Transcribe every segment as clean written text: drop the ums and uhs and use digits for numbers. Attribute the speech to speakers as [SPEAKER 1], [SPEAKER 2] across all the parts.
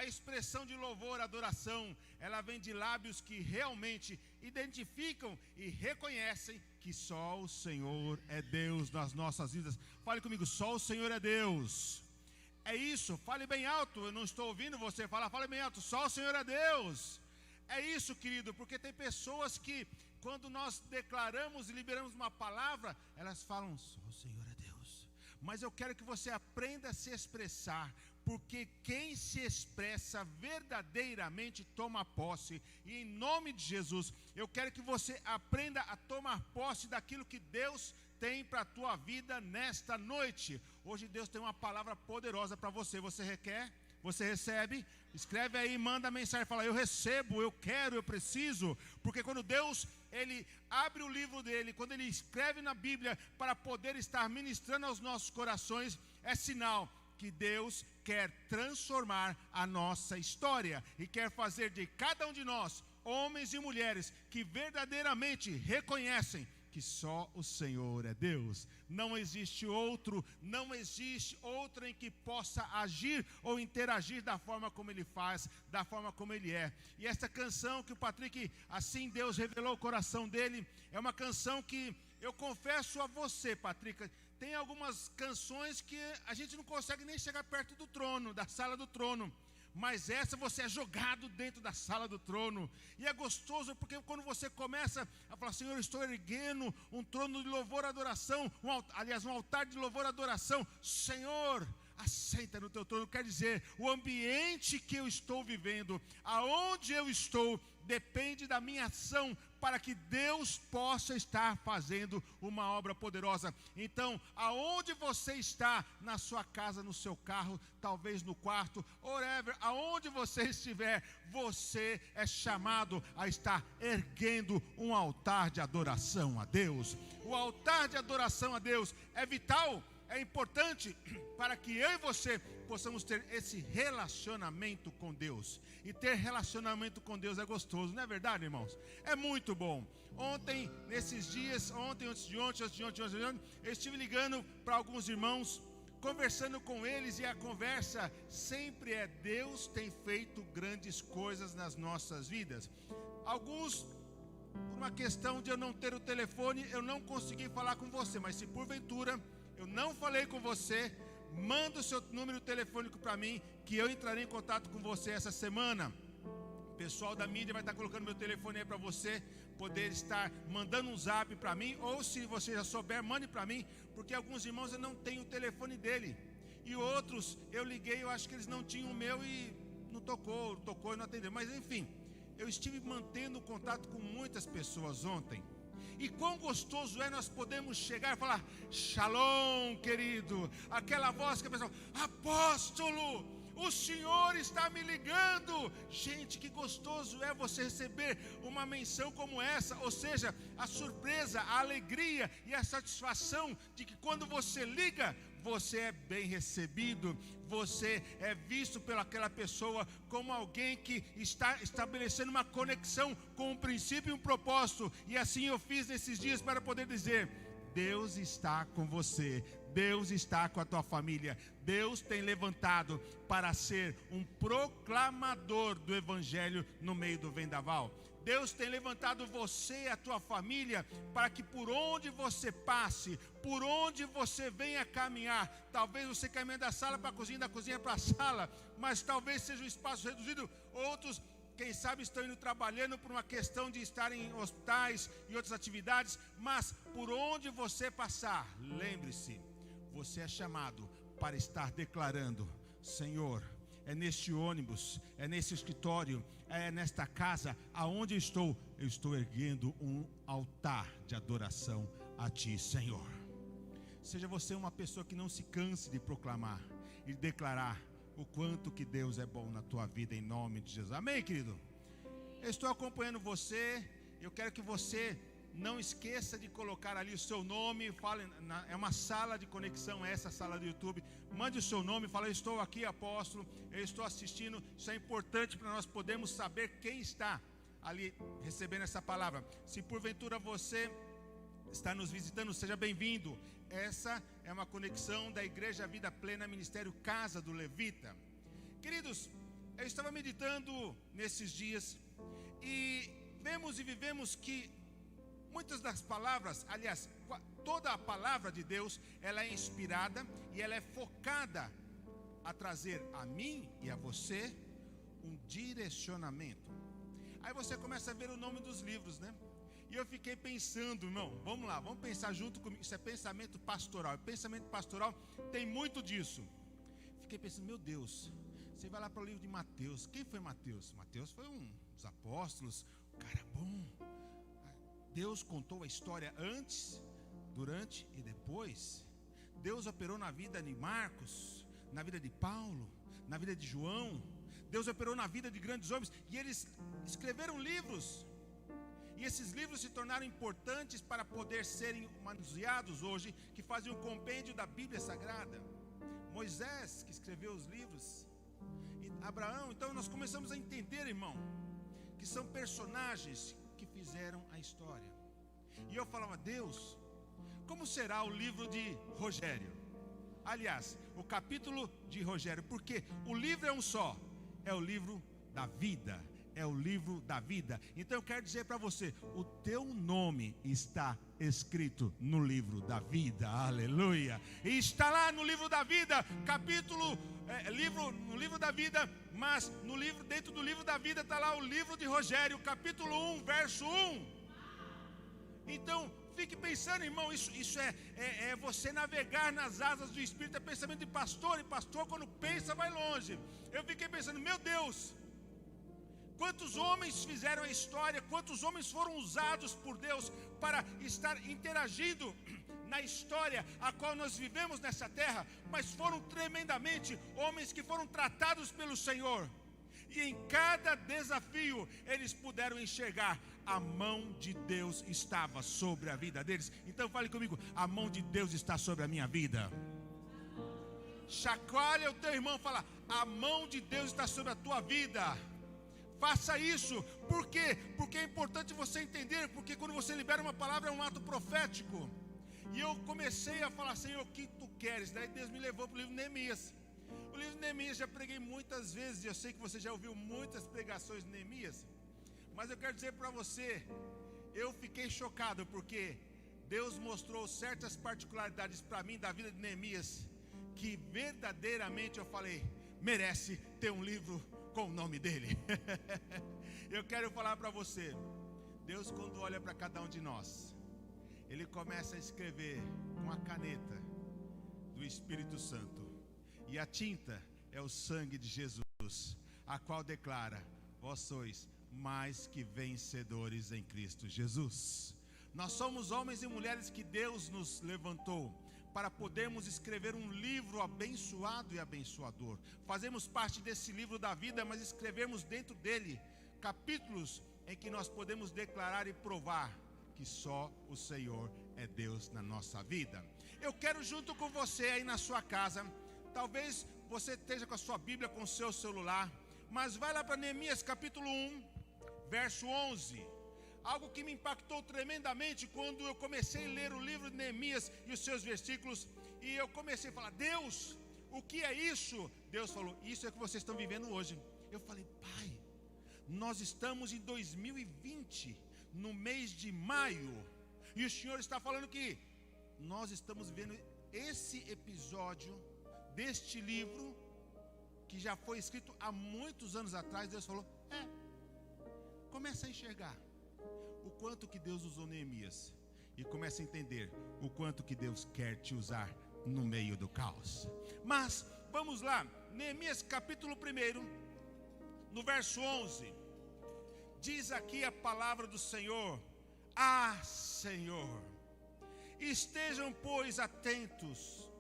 [SPEAKER 1] A expressão de louvor, adoração, ela vem de lábios que realmente identificam e reconhecem que só o Senhor é Deus nas nossas vidas. Fale comigo, só o Senhor é Deus. É isso, fale bem alto, eu não estou ouvindo você falar, fale bem alto, só o Senhor é Deus. É isso, querido, porque tem pessoas que, quando nós declaramos e liberamos uma palavra, elas falam, só o Senhor é Deus. Mas eu quero que você aprenda a se expressar, porque quem se expressa verdadeiramente toma posse. E em nome de Jesus, eu quero que você aprenda a tomar posse daquilo que Deus tem para a tua vida nesta noite. Hoje Deus tem uma palavra poderosa para você. Você requer? Você recebe? Escreve aí, manda mensagem, fala, eu recebo, eu quero, eu preciso. Porque quando Deus, Ele abre o livro dele, quando Ele escreve na Bíblia para poder estar ministrando aos nossos corações, é sinal que Deus quer transformar a nossa história e quer fazer de cada um de nós, homens e mulheres, que verdadeiramente reconhecem que só o Senhor é Deus. Não existe outro em que possa agir ou interagir da forma como Ele faz, da forma como Ele é. E esta canção que o Patrick, assim Deus revelou o coração dele, é uma canção que eu confesso a você, Patrick, tem algumas canções que a gente não consegue nem chegar perto do trono, da sala do trono. Mas essa você é jogado dentro da sala do trono. E é gostoso porque quando você começa a falar, Senhor, eu estou erguendo um trono de louvor e adoração, um altar de louvor e adoração. Senhor, assenta no teu trono. Quer dizer, o ambiente que eu estou vivendo, aonde eu estou, depende da minha ação para que Deus possa estar fazendo uma obra poderosa. Então, aonde você está, na sua casa, no seu carro, talvez no quarto, whatever, aonde você estiver, você é chamado a estar erguendo um altar de adoração a Deus. O altar de adoração a Deus é vital, é importante para que eu e você possamos ter esse relacionamento com Deus. E ter relacionamento com Deus é gostoso, não é verdade, irmãos? É muito bom. Ontem, nesses dias, antes de ontem, eu estive ligando para alguns irmãos, conversando com eles, e a conversa sempre é: Deus tem feito grandes coisas nas nossas vidas. Alguns, por uma questão de eu não ter o telefone, eu não consegui falar com você, mas se porventura eu não falei com você, manda o seu número telefônico para mim, que eu entrarei em contato com você essa semana. O pessoal da mídia vai estar colocando meu telefone aí para você poder estar mandando um zap para mim, ou se você já souber, mande para mim, porque alguns irmãos eu não tenho o telefone dele, e outros eu liguei, eu acho que eles não tinham o meu e não tocou e não atendeu. Mas enfim, eu estive mantendo contato com muitas pessoas ontem. E quão gostoso é nós podemos chegar e falar: Shalom, querido. Aquela voz que a pessoa, apóstolo, o Senhor está me ligando. Gente, que gostoso é você receber uma menção como essa. Ou seja, a surpresa, a alegria e a satisfação de que quando você liga, você é bem recebido, você é visto pelaquela pessoa como alguém que está estabelecendo uma conexão com um princípio e um propósito. E assim eu fiz nesses dias para poder dizer: Deus está com você, Deus está com a tua família. Deus tem levantado para ser um proclamador do Evangelho no meio do vendaval. Deus tem levantado você e a tua família para que por onde você passe, por onde você venha caminhar, talvez você caminhe da sala para a cozinha, da cozinha para a sala, mas talvez seja um espaço reduzido. Outros, quem sabe, estão indo trabalhando por uma questão de estar em hospitais e outras atividades. Mas por onde você passar, lembre-se, você é chamado para estar declarando: Senhor, é neste ônibus, é nesse escritório, é nesta casa, aonde eu estou erguendo um altar de adoração a Ti, Senhor. Seja você uma pessoa que não se canse de proclamar e declarar o quanto que Deus é bom na tua vida, em nome de Jesus. Amém, querido? Eu estou acompanhando você. Eu quero que você não esqueça de colocar ali o seu nome. É uma sala de conexão, essa sala do YouTube. Mande o seu nome, fala: eu estou aqui, apóstolo, eu estou assistindo. Isso é importante para nós podermos saber quem está ali recebendo essa palavra. Se porventura você está nos visitando, seja bem-vindo. Essa é uma conexão da Igreja Vida Plena, Ministério Casa do Levita. Queridos, eu estava meditando nesses dias e vemos e vivemos que muitas das palavras, aliás, toda a palavra de Deus, ela é inspirada e ela é focada a trazer a mim e a você um direcionamento. Aí você começa a ver o nome dos livros, né? E eu fiquei pensando, irmão, vamos lá, vamos pensar junto comigo. Isso é pensamento pastoral. Pensamento pastoral tem muito disso. Fiquei pensando, meu Deus, você vai lá para o livro de Mateus. Quem foi Mateus? Mateus foi um dos apóstolos, um cara bom. Deus contou a história antes, durante e depois. Deus operou na vida de Marcos, na vida de Paulo, na vida de João. Deus operou na vida de grandes homens e eles escreveram livros. E esses livros se tornaram importantes para poder serem manuseados hoje, que fazem um compêndio da Bíblia Sagrada. Moisés, que escreveu os livros, e Abraão. Então nós começamos a entender, irmão, que são personagens que fizeram a história. E eu falava, Deus, como será o livro de Rogério? Aliás, o capítulo de Rogério, porque o livro é um só, é o livro da vida. É o livro da vida. Então eu quero dizer para você, o teu nome está escrito no livro da vida. Aleluia. E está lá no livro da vida, no livro da vida, mas no livro, dentro do livro da vida está lá o livro de Rogério, capítulo 1, verso 1. Então, fique pensando, irmão, isso é você navegar nas asas do Espírito, é pensamento de pastor, e pastor quando pensa vai longe. Eu fiquei pensando, meu Deus, quantos homens fizeram a história, quantos homens foram usados por Deus para estar interagindo na história a qual nós vivemos nessa terra, mas foram tremendamente homens que foram tratados pelo Senhor. E em cada desafio eles puderam enxergar a mão de Deus estava sobre a vida deles. Então fale comigo, a mão de Deus está sobre a minha vida. Chacoalha o teu irmão, fala, a mão de Deus está sobre a tua vida. Faça isso. Por quê? Porque é importante você entender, porque quando você libera uma palavra é um ato profético. E eu comecei a falar, Senhor, o que tu queres? Daí Deus me levou para o livro de Neemias. O livro de Neemias já preguei muitas vezes, eu sei que você já ouviu muitas pregações de Neemias, mas eu quero dizer para você, eu fiquei chocado, porque Deus mostrou certas particularidades para mim da vida de Neemias, que verdadeiramente eu falei, merece ter um livro com o nome dele. Eu quero falar para você, Deus quando olha para cada um de nós, Ele começa a escrever com a caneta do Espírito Santo. E a tinta é o sangue de Jesus, a qual declara, vós sois mais que vencedores em Cristo Jesus. Nós somos homens e mulheres que Deus nos levantou para podermos escrever um livro abençoado e abençoador. Fazemos parte desse livro da vida, mas escrevemos dentro dele capítulos em que nós podemos declarar e provar que só o Senhor é Deus na nossa vida. Eu quero junto com você aí na sua casa, talvez você esteja com a sua Bíblia, com o seu celular, mas vai lá para Neemias capítulo 1, verso 11. Algo que me impactou tremendamente quando eu comecei a ler o livro de Neemias e os seus versículos, e eu comecei a falar, Deus, o que é isso? Deus falou, isso é o que vocês estão vivendo hoje. Eu falei, Pai, nós estamos em 2020, no mês de maio, e o Senhor está falando que nós estamos vivendo esse episódio deste livro, que já foi escrito há muitos anos atrás. Deus falou, começa a enxergar o quanto que Deus usou Neemias, e começa a entender o quanto que Deus quer te usar no meio do caos. Mas, vamos lá, Neemias capítulo 1, no verso 11, diz aqui a palavra do Senhor, Senhor, estejam, pois, atentos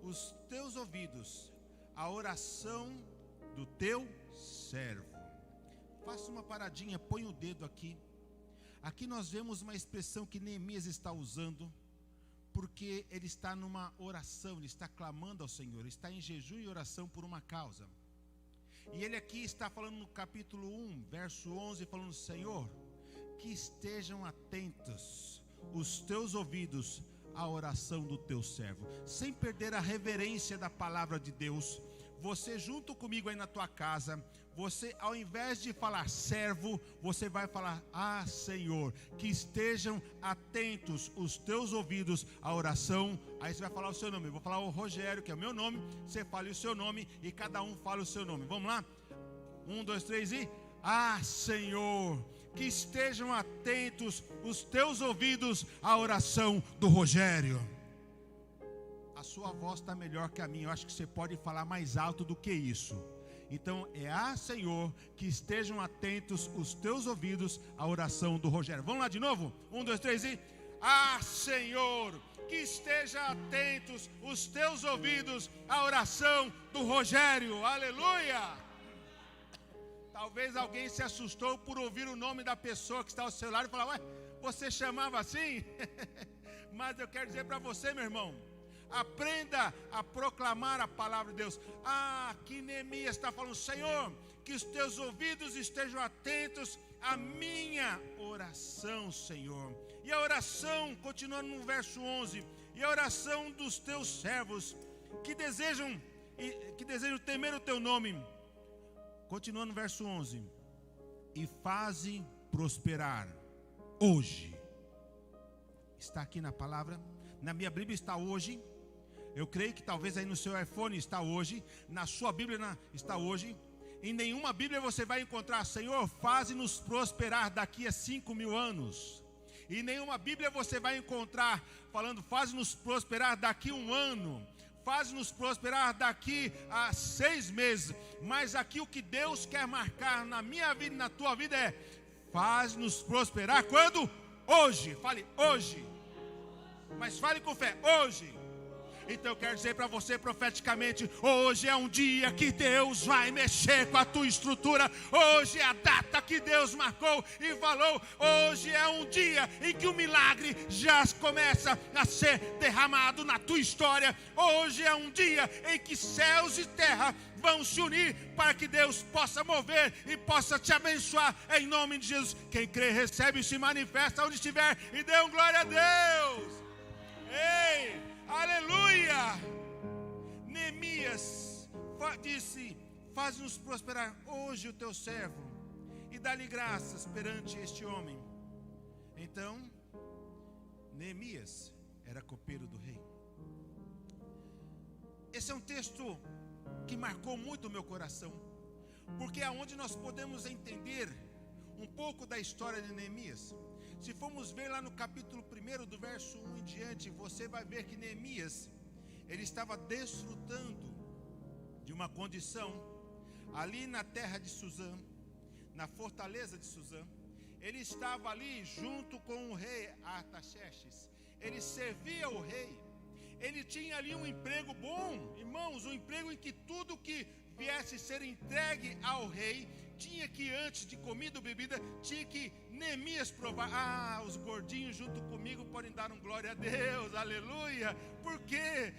[SPEAKER 1] os teus ouvidos à oração do teu servo. Faça uma paradinha, põe o dedo aqui. Aqui nós vemos uma expressão que Neemias está usando, porque ele está numa oração, ele está clamando ao Senhor, ele está em jejum e oração por uma causa. E ele aqui está falando no capítulo 1, verso 11, falando, Senhor, que estejam atentos os teus ouvidos à oração do teu servo, sem perder a reverência da palavra de Deus, você junto comigo aí na tua casa, você ao invés de falar servo, você vai falar: ah, Senhor, que estejam atentos os teus ouvidos à oração. Aí você vai falar o seu nome. Eu vou falar o Rogério, que é o meu nome, você fale o seu nome e cada um fala o seu nome. Vamos lá? 1, 2, 3 e... ah, Senhor, que estejam atentos os teus ouvidos à oração do Rogério. A sua voz está melhor que a minha. Eu acho que você pode falar mais alto do que isso. Então é: ah, Senhor, que estejam atentos os teus ouvidos à oração do Rogério. Vamos lá de novo? 1, 2, 3 e... ah, Senhor, que estejam atentos os teus ouvidos à oração do Rogério. Aleluia! Talvez alguém se assustou por ouvir o nome da pessoa que está ao seu lado e falar: ué, você chamava assim? Mas eu quero dizer para você, meu irmão, aprenda a proclamar a palavra de Deus. Ah, aqui Neemias está falando: Senhor, que os teus ouvidos estejam atentos à minha oração, Senhor. E a oração, continuando no verso 11, e a oração dos teus servos, que desejam temer o teu nome. Continuando no verso 11, e faze prosperar hoje. Está aqui na palavra, na minha Bíblia está hoje. Eu creio que talvez aí no seu iPhone está hoje, na sua Bíblia está hoje. Em nenhuma Bíblia você vai encontrar: Senhor, faze-nos prosperar daqui a 5.000 anos. Em nenhuma Bíblia você vai encontrar falando: faze-nos prosperar daqui a 1 ano. Faz-nos prosperar daqui a 6 meses. Mas aqui o que Deus quer marcar na minha vida e na tua vida é: faz-nos prosperar quando? Hoje. Fale hoje. Mas fale com fé: hoje. Então eu quero dizer para você profeticamente: hoje é um dia que Deus vai mexer com a tua estrutura. Hoje é a data que Deus marcou e falou. Hoje é um dia em que o milagre já começa a ser derramado na tua história. Hoje é um dia em que céus e terra vão se unir para que Deus possa mover e possa te abençoar em nome de Jesus. Quem crê, recebe e se manifesta onde estiver, e dê um glória a Deus. Ei! Aleluia! Neemias disse: faz-nos prosperar hoje o teu servo, e dá-lhe graças perante este homem. Então, Neemias era copeiro do rei. Esse é um texto que marcou muito o meu coração, porque é onde nós podemos entender um pouco da história de Neemias. Se formos ver lá no capítulo 1, do verso 1 em diante, você vai ver que Neemias, ele estava desfrutando de uma condição ali na terra de Suzã, na fortaleza de Suzã. Ele estava ali junto com o rei Artaxerxes. Ele servia o rei. Ele tinha ali um emprego bom, irmãos, um emprego em que tudo que viesse ser entregue ao rei tinha que, antes de comida ou bebida, tinha que Neemias provar. Ah, os gordinhos junto comigo podem dar um glória a Deus, aleluia. Por quê?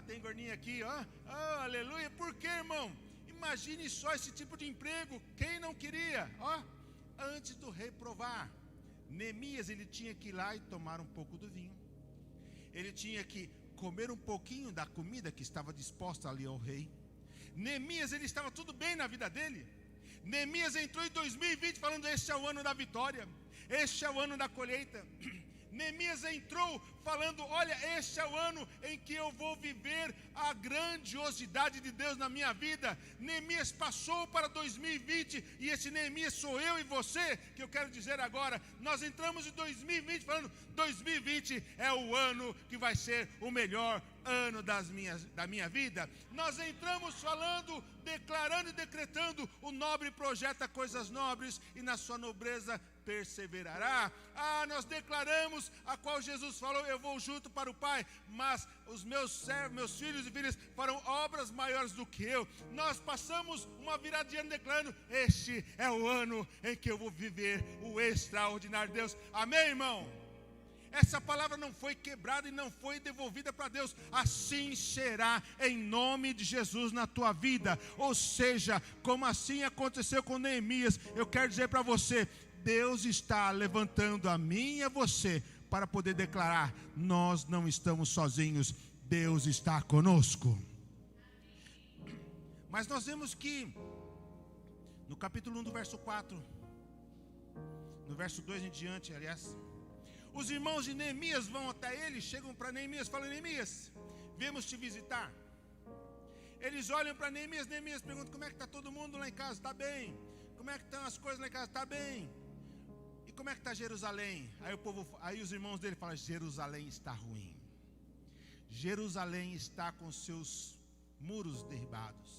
[SPEAKER 1] Tem gordinho aqui, ó. Oh, aleluia. Por quê, irmão? Imagine só esse tipo de emprego. Quem não queria? Ó, antes do rei provar, Neemias, ele tinha que ir lá e tomar um pouco do vinho. Ele tinha que comer um pouquinho da comida que estava disposta ali ao rei. Neemias, ele estava tudo bem na vida dele. Neemias entrou em 2020 falando: este é o ano da vitória, este é o ano da colheita. Neemias entrou falando: olha, este é o ano em que eu vou viver a grandiosidade de Deus na minha vida. Neemias passou para 2020, e esse Neemias sou eu e você, que eu quero dizer agora. Nós entramos em 2020 falando: 2020 é o ano que vai ser o melhor ano da minha vida. Nós entramos falando, declarando e decretando: o nobre projeta coisas nobres, e na sua nobreza perseverará. Ah, nós declaramos a qual Jesus falou: eu vou junto para o Pai, mas os meus servos, meus filhos e filhas farão obras maiores do que eu. Nós passamos uma virada de ano declarando: este é o ano em que eu vou viver o extraordinário de Deus. Amém, irmão? Essa palavra não foi quebrada e não foi devolvida para Deus. Assim será em nome de Jesus na tua vida. Ou seja, como assim aconteceu com Neemias, eu quero dizer para você: Deus está levantando a mim e a você para poder declarar: nós não estamos sozinhos, Deus está conosco. Mas nós vemos que no capítulo 1 do verso 4, no verso 2 em diante, aliás, os irmãos de Neemias vão até ele, chegam para Neemias e falam: Neemias, viemos te visitar. Eles olham para Neemias, Neemias pergunta: como é que está todo mundo lá em casa? Está bem. Como é que estão as coisas lá em casa? Está bem. E como é que está Jerusalém? Aí os irmãos dele falam: Jerusalém está ruim. Jerusalém está com seus muros derribados.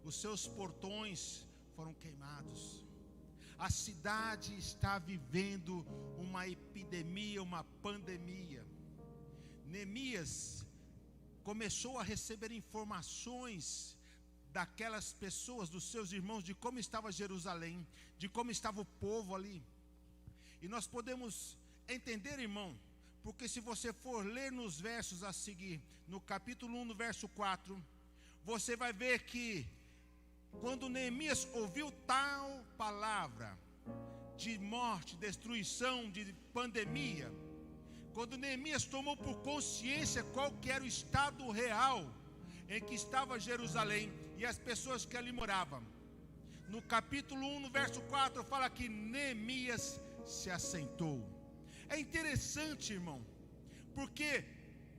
[SPEAKER 1] Os seus portões foram queimados. A cidade está vivendo uma epidemia, uma pandemia. Neemias começou a receber informações daquelas pessoas, dos seus irmãos, de como estava Jerusalém, de como estava o povo ali. E nós podemos entender, irmão, porque se você for ler nos versos a seguir, no capítulo 1, no verso 4, você vai ver que quando Neemias ouviu tal palavra de morte, destruição, de pandemia, quando Neemias tomou por consciência qual que era o estado real em que estava Jerusalém e as pessoas que ali moravam, no capítulo 1, no verso 4, fala que Neemias se assentou. É interessante, irmão, porque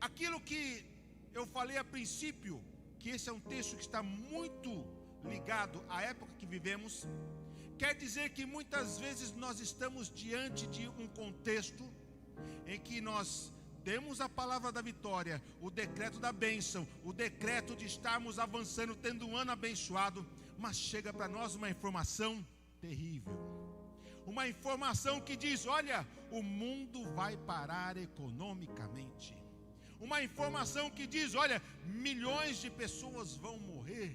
[SPEAKER 1] aquilo que eu falei a princípio, que esse é um texto que está muito ligado à época que vivemos, quer dizer que muitas vezes nós estamos diante de um contexto em que nós temos a palavra da vitória, o decreto da bênção, o decreto de estarmos avançando, tendo um ano abençoado, mas chega para nós uma informação terrível, uma informação que diz: olha, o mundo vai parar economicamente, uma informação que diz: olha, milhões de pessoas vão morrer,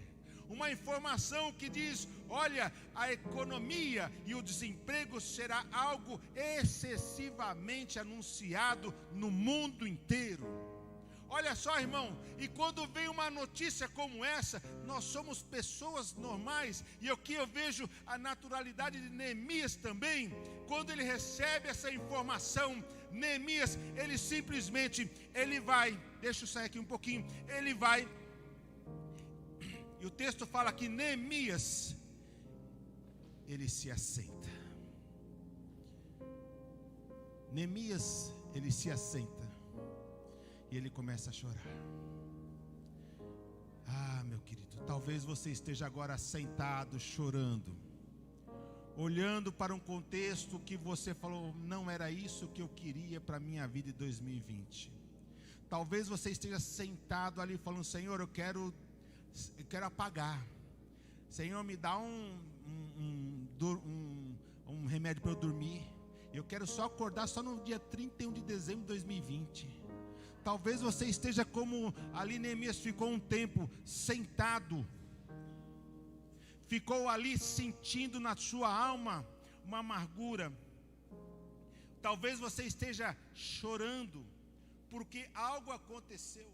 [SPEAKER 1] uma informação que diz: olha, a economia e o desemprego será algo excessivamente anunciado no mundo inteiro. Olha só, irmão, e quando vem uma notícia como essa, nós somos pessoas normais, e aqui eu vejo a naturalidade de Neemias também. Quando ele recebe essa informação, Neemias, ele simplesmente, ele vai, deixa eu sair aqui um pouquinho, ele vai, e o texto fala que Neemias, ele se assenta. Neemias, ele se assenta. E ele começa a chorar. Ah, meu querido, talvez você esteja agora sentado, chorando, olhando para um contexto que você falou: não era isso que eu queria para a minha vida em 2020. Talvez você esteja sentado ali falando: Senhor, eu quero apagar. Senhor, me dá um remédio para eu dormir. Eu quero só acordar só no dia 31 de dezembro de 2020. Talvez você esteja como ali Neemias ficou um tempo sentado, ficou ali sentindo na sua alma uma amargura. Talvez você esteja chorando porque algo aconteceu.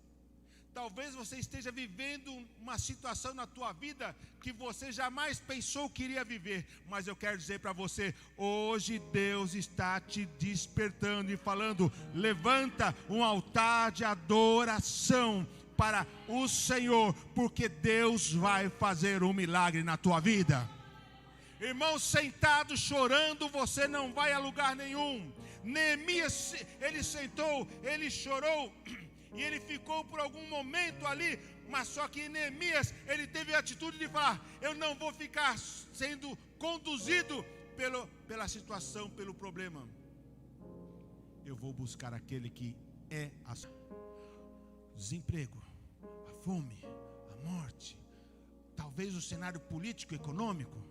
[SPEAKER 1] Talvez você esteja vivendo uma situação na tua vida que você jamais pensou que iria viver. Mas eu quero dizer para você, hoje Deus está te despertando e falando: levanta um altar de adoração para o Senhor, porque Deus vai fazer um milagre na tua vida. Irmão, sentado chorando, você não vai a lugar nenhum. Neemias, ele sentou, ele chorou, e ele ficou por algum momento ali, mas só que Neemias, ele teve a atitude de falar: eu não vou ficar sendo conduzido pela situação, pelo problema. Eu vou buscar aquele que é o desemprego, a fome, a morte, talvez o cenário político, econômico.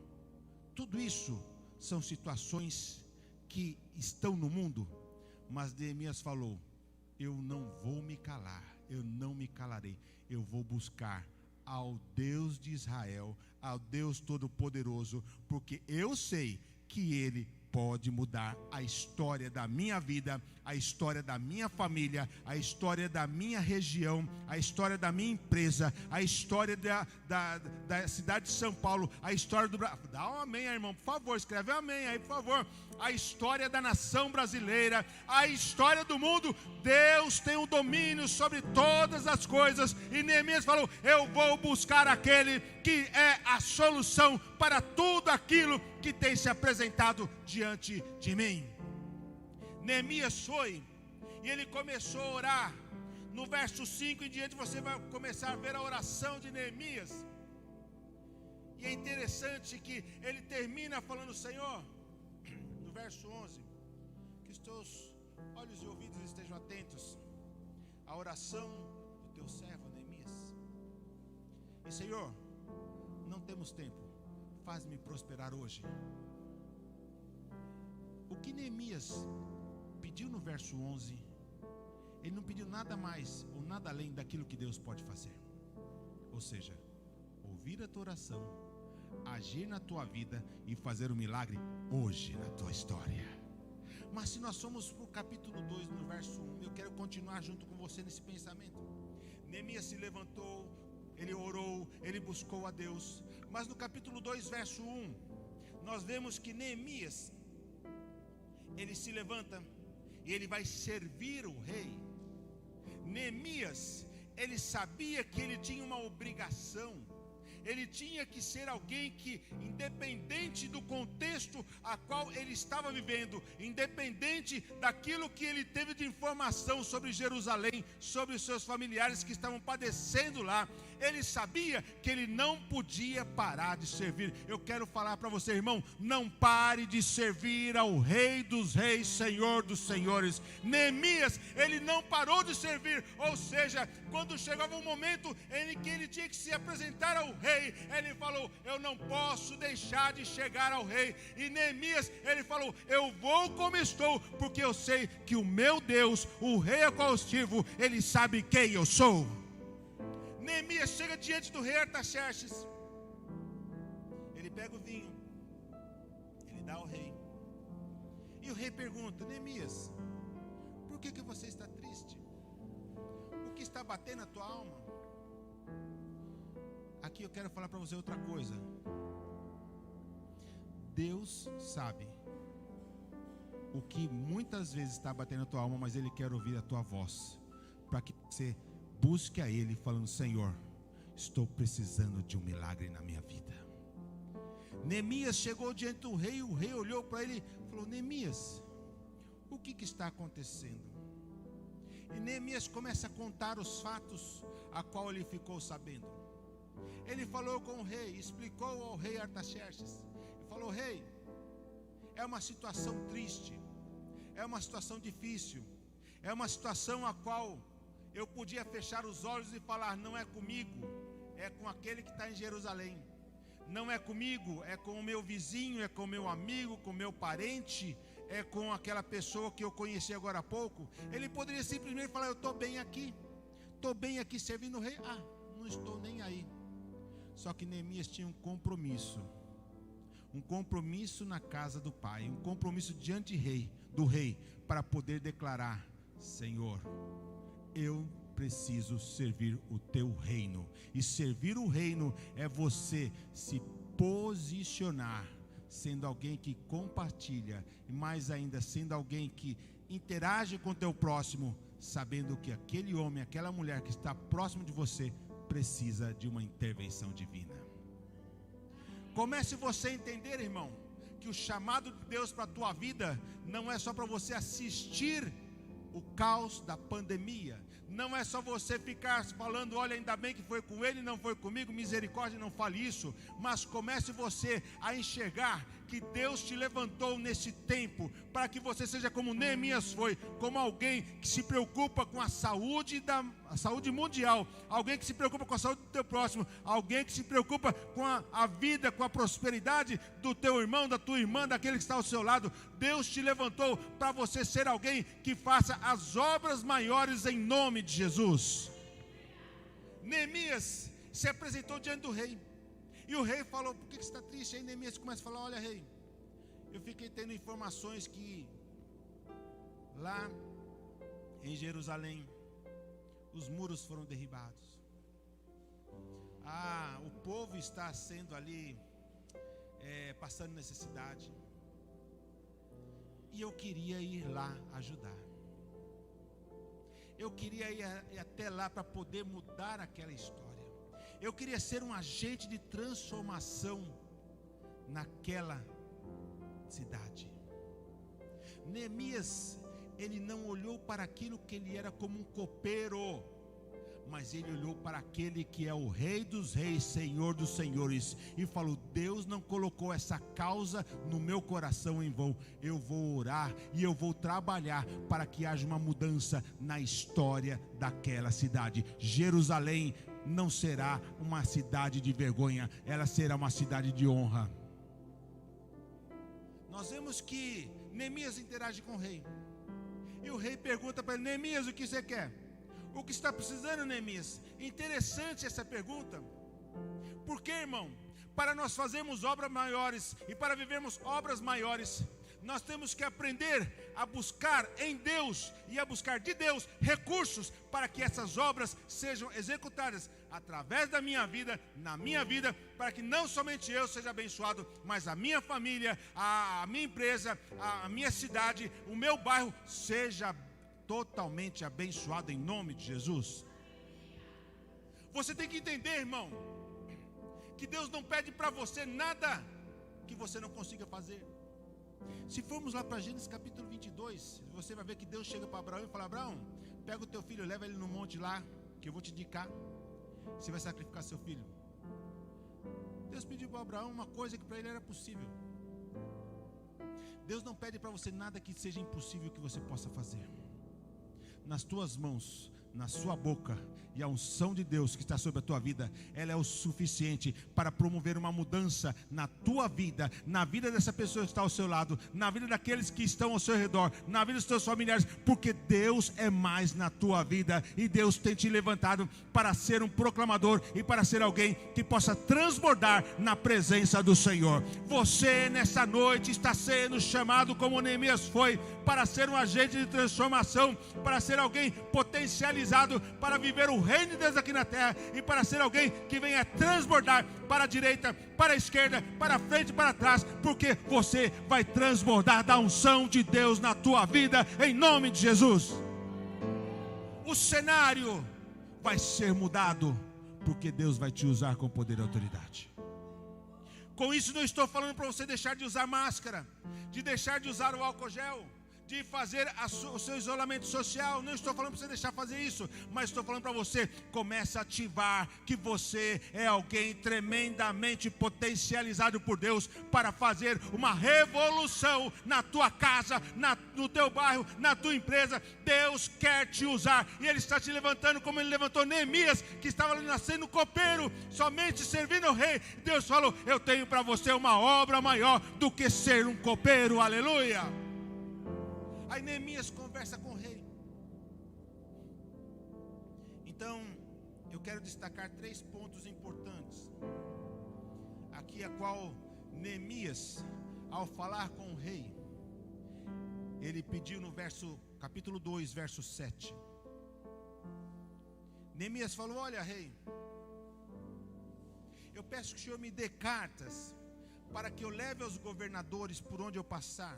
[SPEAKER 1] Tudo isso são situações que estão no mundo, mas Neemias falou: eu não vou me calar, eu não me calarei, eu vou buscar ao Deus de Israel, ao Deus Todo-Poderoso, porque eu sei que Ele pode mudar a história da minha vida, a história da minha família, a história da minha região, a história da minha empresa, a história da cidade de São Paulo, a história do Brasil. Dá um amém aí, irmão, por favor, escreve um amém aí, por favor. A história da nação brasileira, a história do mundo. Deus tem o domínio sobre todas as coisas. E Neemias falou: eu vou buscar aquele que é a solução para tudo aquilo que tem se apresentado diante de mim. Neemias foi e ele começou a orar. No verso 5 em diante você vai começar a ver a oração de Neemias. E é interessante que ele termina falando: Senhor, no verso 11, que os teus olhos e ouvidos estejam atentos à oração do teu servo Neemias. E Senhor, não temos tempo, faz-me prosperar hoje. O que Neemias pediu no verso 11, ele não pediu nada mais ou nada além daquilo que Deus pode fazer. Ou seja, ouvir a tua oração, agir na tua vida e fazer um milagre hoje na tua história. Mas se nós somos para o capítulo 2, no verso 1, eu quero continuar junto com você nesse pensamento. Neemias se levantou, ele orou, ele buscou a Deus. Mas no capítulo 2, verso 1, nós vemos que Neemias, ele se levanta e ele vai servir o rei. Neemias, ele sabia que ele tinha uma obrigação. Ele tinha que ser alguém que, independente do contexto a qual ele estava vivendo, independente daquilo que ele teve de informação sobre Jerusalém, sobre os seus familiares que estavam padecendo lá, ele sabia que ele não podia parar de servir. Eu quero falar para você, irmão, não pare de servir ao Rei dos Reis, Senhor dos Senhores. Neemias, ele não parou de servir, ou seja, quando chegava um momento em que ele tinha que se apresentar ao rei, ele falou: eu não posso deixar de chegar ao rei. E Neemias, ele falou: eu vou como estou, porque eu sei que o meu Deus, o rei a qual eu sirvo, ele sabe quem eu sou. Neemias chega diante do rei Artaxerxes. Ele pega o vinho, ele dá ao rei. E o rei pergunta: Neemias, por que você está triste? O que está batendo na tua alma? Aqui eu quero falar para você outra coisa. Deus sabe o que muitas vezes está batendo na tua alma, mas Ele quer ouvir a tua voz, para que você busque a Ele falando: Senhor, estou precisando de um milagre na minha vida. Neemias chegou diante do rei, o rei olhou para ele e falou: Neemias, o que está acontecendo? E Neemias começa a contar os fatos a qual ele ficou sabendo. Ele falou com o rei, explicou ao rei Artaxerxes. Ele falou: rei, é uma situação triste, é uma situação difícil, é uma situação a qual eu podia fechar os olhos e falar: não é comigo, é com aquele que está em Jerusalém. Não é comigo, é com o meu vizinho, é com o meu amigo, com o meu parente, é com aquela pessoa que eu conheci agora há pouco. Ele poderia simplesmente falar: eu estou bem aqui servindo o rei. Ah, não estou nem aí. Só que Neemias tinha um compromisso na casa do pai, um compromisso diante do rei, para poder declarar: Senhor, eu preciso servir o teu reino. E servir o reino é você se posicionar, sendo alguém que compartilha, e mais ainda, sendo alguém que interage com o teu próximo, sabendo que aquele homem, aquela mulher que está próximo de você, precisa de uma intervenção divina. Comece você a entender, irmão, que o chamado de Deus para a tua vida não é só para você assistir o caos da pandemia. Não é só você ficar falando: olha, ainda bem que foi com ele, não foi comigo, misericórdia, não fale isso. Mas comece você a enxergar que Deus te levantou nesse tempo, para que você seja como Neemias foi, como alguém que se preocupa com a saúde mundial, alguém que se preocupa com a saúde do teu próximo, alguém que se preocupa com a vida, com a prosperidade do teu irmão, da tua irmã, daquele que está ao seu lado. Deus te levantou para você ser alguém que faça as obras maiores em nome de Jesus. Neemias se apresentou diante do rei, e o rei falou: por que você está triste? Aí Neemias começa a falar: olha, rei, eu fiquei tendo informações que lá em Jerusalém, os muros foram derribados. O povo está sendo ali, passando necessidade. E eu queria ir lá ajudar. Eu queria ir até lá para poder mudar aquela história. Eu queria ser um agente de transformação naquela cidade. Neemias, ele não olhou para aquilo que ele era como um copeiro, mas ele olhou para aquele que é o Rei dos Reis, Senhor dos Senhores, e falou: Deus não colocou essa causa no meu coração em vão. Eu vou orar e eu vou trabalhar para que haja uma mudança na história daquela cidade. Jerusalém não será uma cidade de vergonha, ela será uma cidade de honra. Nós vemos que Neemias interage com o rei, e o rei pergunta para ele: Neemias, o que você quer? O que está precisando, Neemias? Interessante essa pergunta. Porque, irmão, para nós fazermos obras maiores e para vivermos obras maiores, nós temos que aprender a buscar em Deus e a buscar de Deus recursos para que essas obras sejam executadas através da minha vida, na minha vida, para que não somente eu seja abençoado, mas a minha família, a minha empresa, a minha cidade, o meu bairro seja totalmente abençoado em nome de Jesus. Você tem que entender, irmão, que Deus não pede para você nada que você não consiga fazer. Se formos lá para Gênesis capítulo 22, você vai ver que Deus chega para Abraão e fala: Abraão, pega o teu filho, leva ele no monte lá, que eu vou te indicar. Você vai sacrificar seu filho. Deus pediu para Abraão uma coisa que para ele era possível. Deus não pede para você nada que seja impossível que você possa fazer. Nas tuas mãos, na sua boca, e a unção de Deus que está sobre a tua vida, ela é o suficiente para promover uma mudança na tua vida, na vida dessa pessoa que está ao seu lado, na vida daqueles que estão ao seu redor, na vida dos teus familiares, porque Deus é mais na tua vida, e Deus tem te levantado para ser um proclamador e para ser alguém que possa transbordar na presença do Senhor. Você nessa noite está sendo chamado, como Neemias foi, para ser um agente de transformação, para ser alguém potencializado, para viver o reino de Deus aqui na terra, e para ser alguém que venha transbordar para a direita, para a esquerda, para a frente e para trás, porque você vai transbordar da unção de Deus na tua vida, em nome de Jesus. O cenário vai ser mudado, porque Deus vai te usar com poder e autoridade. Com isso não estou falando para você deixar de usar máscara, de deixar de usar o álcool gel, de fazer o seu isolamento social. Não estou falando para você deixar fazer isso, mas estou falando para você: comece a ativar que você é alguém tremendamente potencializado por Deus para fazer uma revolução na tua casa, no teu bairro, na tua empresa. Deus quer te usar, e Ele está te levantando como Ele levantou Neemias, que estava ali nascendo copeiro, somente servindo ao rei. Deus falou: eu tenho para você uma obra maior do que ser um copeiro. Aleluia. Aí Neemias conversa com o rei. Então, eu quero destacar 3 pontos importantes aqui, a qual Neemias, ao falar com o rei, ele pediu no capítulo 2, verso 7. Neemias falou: olha, rei, eu peço que o Senhor me dê cartas para que eu leve aos governadores por onde eu passar,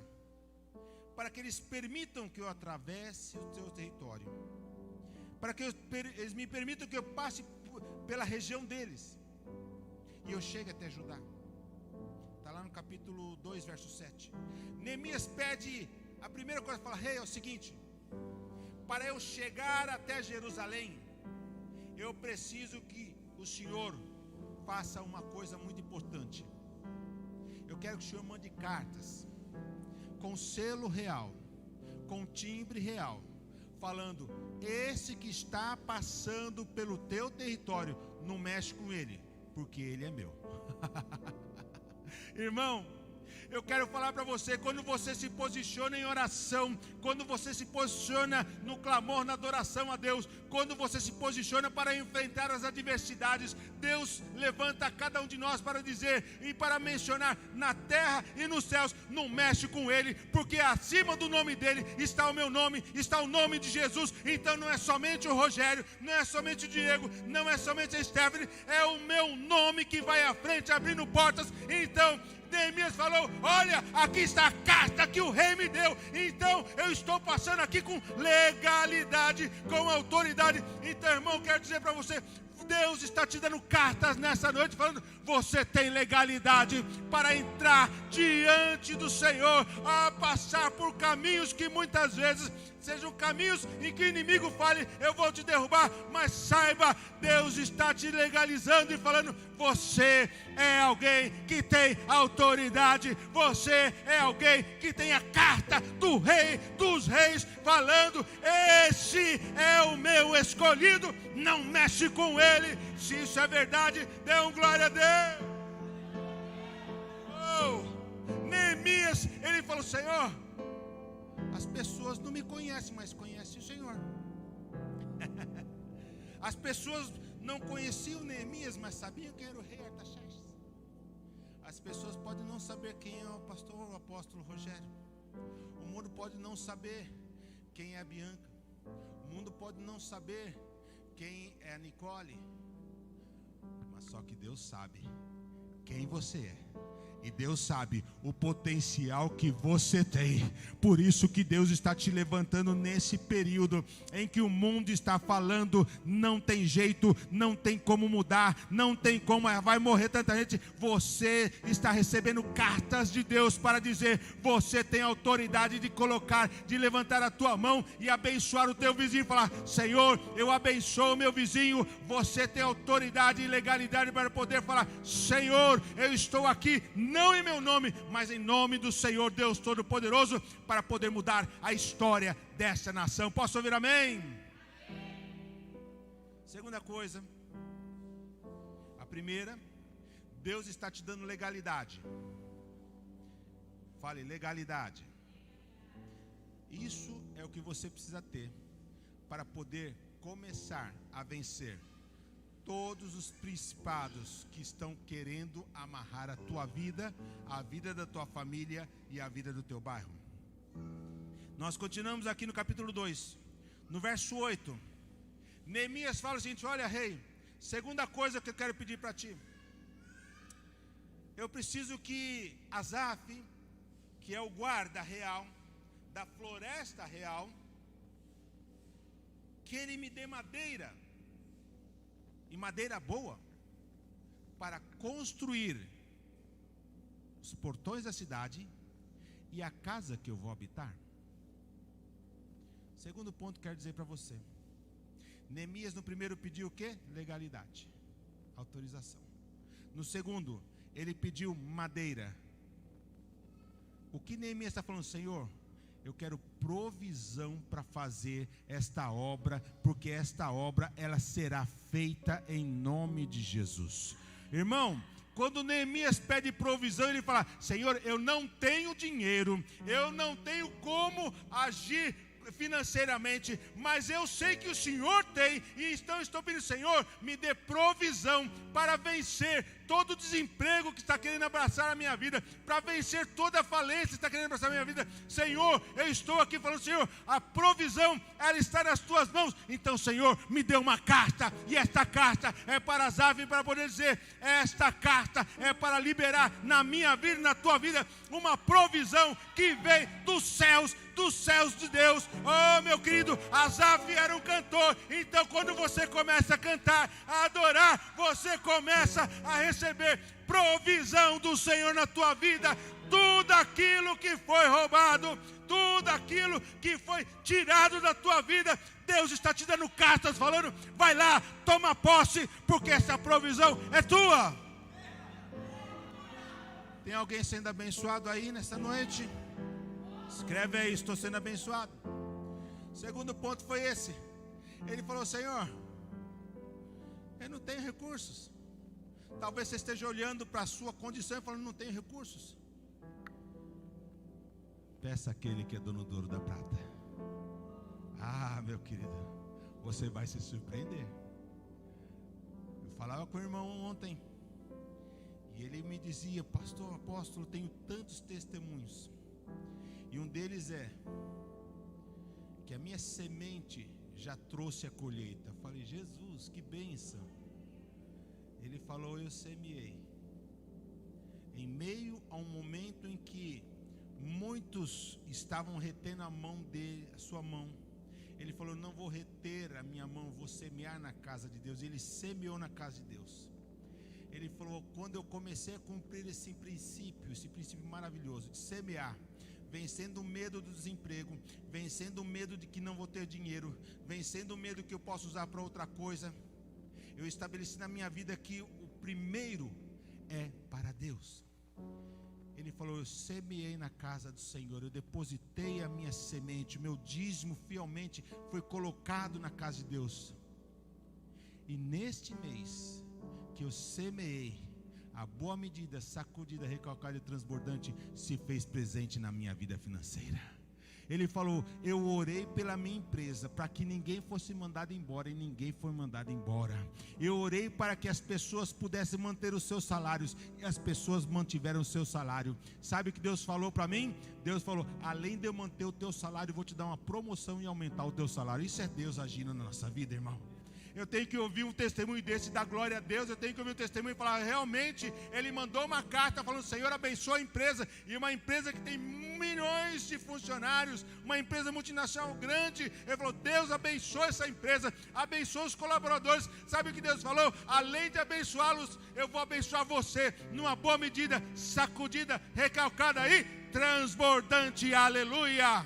[SPEAKER 1] para que eles permitam que eu atravesse o teu território, para que eles me permitam que eu passe pela região deles, e eu chegue até Judá. Está lá no capítulo 2, verso 7. Neemias pede, a primeira coisa que fala: rei, é o seguinte: para eu chegar até Jerusalém, eu preciso que o Senhor faça uma coisa muito importante. Eu quero que o Senhor mande cartas com selo real, com timbre real, falando: esse que está passando pelo teu território, não mexe com ele, porque ele é meu. Irmão, Eu quero falar para você, quando você se posiciona em oração, quando você se posiciona no clamor, na adoração a Deus, quando você se posiciona para enfrentar as adversidades, Deus levanta cada um de nós para dizer e para mencionar na terra e nos céus, não mexe com ele, porque acima do nome dele está o meu nome, está o nome de Jesus. Então não é somente o Rogério, não é somente o Diego, não é somente a Stephanie, é o meu nome que vai à frente abrindo portas. Então Neemias falou: olha, aqui está a carta que o rei me deu, então eu estou passando aqui com legalidade, com autoridade. Então, irmão, quero dizer para você, Deus está te dando cartas nessa noite, falando: você tem legalidade para entrar diante do Senhor, a passar por caminhos que muitas vezes sejam caminhos em que o inimigo fale: eu vou te derrubar, mas saiba, Deus está te legalizando e falando: você é alguém que tem autoridade, você é alguém que tem a carta do Rei dos Reis, falando: esse é o meu escolhido, não mexe com ele. Se isso é verdade, dê um glória a Deus. Neemias, ele falou: Senhor, as pessoas não me conhecem, mas conhecem o Senhor. As pessoas não conheciam Neemias, mas sabiam quem era o rei Artaxerxes. As pessoas podem não saber quem é o pastor ou o apóstolo Rogério. O mundo pode não saber quem é a Bianca. O mundo pode não saber quem é a Nicole. Mas só que Deus sabe quem você é. E Deus sabe o potencial que você tem. Por isso que Deus está te levantando nesse período em que o mundo está falando: não tem jeito, não tem como mudar, não tem como, vai morrer tanta gente. Você está recebendo cartas de Deus para dizer: você tem autoridade de colocar, de levantar a tua mão e abençoar o teu vizinho. Falar: Senhor, eu abençoo o meu vizinho. Você tem autoridade e legalidade para poder falar: Senhor, eu estou aqui, não em meu nome, mas em nome do Senhor Deus Todo-Poderoso, para poder mudar a história dessa nação. Posso ouvir amém? Segunda coisa, a primeira, Deus está te dando legalidade. Fale: legalidade. Isso é o que você precisa ter para poder começar a vencer todos os principados que estão querendo amarrar a tua vida, a vida da tua família e a vida do teu bairro. Nós continuamos aqui no capítulo 2, no verso 8. Neemias fala o seguinte: olha, rei, segunda coisa que eu quero pedir para ti. Eu preciso que Asaf, que é o guarda real da floresta real, que ele me dê madeira, e madeira boa, para construir os portões da cidade e a casa que eu vou habitar. Segundo ponto, quero dizer para você, Neemias no primeiro pediu o quê? Legalidade, autorização. No segundo, ele pediu madeira. O que Neemias está falando? Senhor, eu quero provisão para fazer esta obra, porque esta obra ela será feita em nome de Jesus. Irmão, quando Neemias pede provisão, ele fala: Senhor, eu não tenho dinheiro, eu não tenho como agir financeiramente, mas eu sei que o Senhor tem, e então estou pedindo: Senhor, me dê provisão para vencer todo o desemprego que está querendo abraçar a minha vida, para vencer toda a falência que está querendo abraçar a minha vida. Senhor, eu estou aqui falando: Senhor, a provisão ela está nas tuas mãos. Então, Senhor, me dê uma carta, e esta carta é para Asaf, para poder dizer: esta carta é para liberar na minha vida e na tua vida uma provisão que vem dos céus de Deus. Oh, meu querido, Asaf era um cantor. Então, quando você começa a cantar, a adorar, você começa a receber provisão do Senhor na tua vida. Tudo aquilo que foi roubado, tudo aquilo que foi tirado da tua vida, Deus está te dando cartas falando: vai lá, toma posse, porque essa provisão é tua. Tem alguém sendo abençoado aí nessa noite? Escreve aí: estou sendo abençoado. Segundo ponto foi esse. Ele falou: Senhor, eu não tenho recursos. Talvez você esteja olhando para a sua condição e falando: não tenho recursos. peça àquele que é dono do ouro da prata. Ah, meu querido, você vai se surpreender. Eu falava com o irmão ontem, e ele me dizia: pastor, apóstolo, tenho tantos testemunhos, e um deles é que a minha semente já trouxe a colheita. Eu falei: Jesus, que bênção. Ele falou: eu semeei em meio a um momento em que muitos estavam retendo a mão dele, a sua mão. Ele falou: não vou reter a minha mão, vou semear na casa de Deus. Ele semeou na casa de Deus. Ele falou: quando eu comecei a cumprir esse princípio maravilhoso de semear, vencendo o medo do desemprego, vencendo o medo de que não vou ter dinheiro, vencendo o medo que eu posso usar para outra coisa, eu estabeleci na minha vida que o primeiro é para Deus. Ele falou: eu semeei na casa do Senhor, eu depositei a minha semente, o meu dízimo fielmente foi colocado na casa de Deus. E neste mês que eu semeei, a boa medida, sacudida, recalcada e transbordante se fez presente na minha vida financeira. Ele falou: eu orei pela minha empresa para que ninguém fosse mandado embora, e ninguém foi mandado embora. Eu orei para que as pessoas pudessem manter os seus salários, e as pessoas mantiveram o seu salário. Sabe o que Deus falou para mim? Deus falou: além de eu manter o teu salário, eu vou te dar uma promoção e aumentar o teu salário. Isso é Deus agindo na nossa vida, irmão. Eu tenho que ouvir um testemunho desse, dar glória a Deus. Eu tenho que ouvir um testemunho e falar: realmente, ele mandou uma carta falando: Senhor, abençoa a empresa. E uma empresa que tem milhões de funcionários, uma empresa multinacional grande. Ele falou: Deus abençoa essa empresa, abençoa os colaboradores. Sabe o que Deus falou? Além de abençoá-los, eu vou abençoar você, numa boa medida, sacudida, recalcada e transbordante. Aleluia.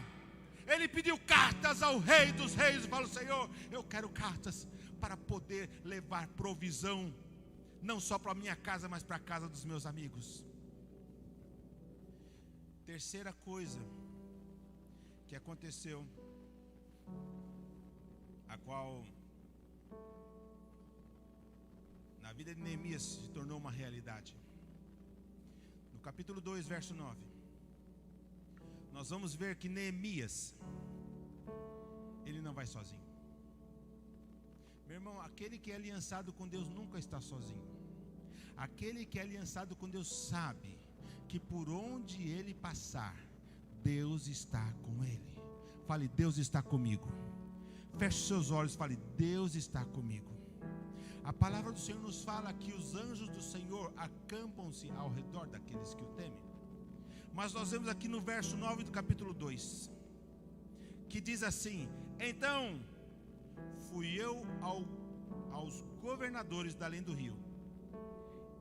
[SPEAKER 1] Ele pediu cartas ao Rei dos Reis e falou: Senhor, eu quero cartas para poder levar provisão, não só para a minha casa, mas para a casa dos meus amigos. Terceira coisa que aconteceu, a qual na vida de Neemias se tornou uma realidade. No capítulo 2, verso 9, nós vamos ver que Neemias, ele não vai sozinho. Meu irmão, aquele que é aliançado com Deus nunca está sozinho. Aquele que é aliançado com Deus sabe que por onde ele passar, Deus está com ele. Fale: Deus está comigo. Feche seus olhos e fale: Deus está comigo. A palavra do Senhor nos fala que os anjos do Senhor acampam-se ao redor daqueles que o temem. Mas nós vemos aqui no verso 9 do capítulo 2, que diz assim: então fui eu aos governadores da além do rio,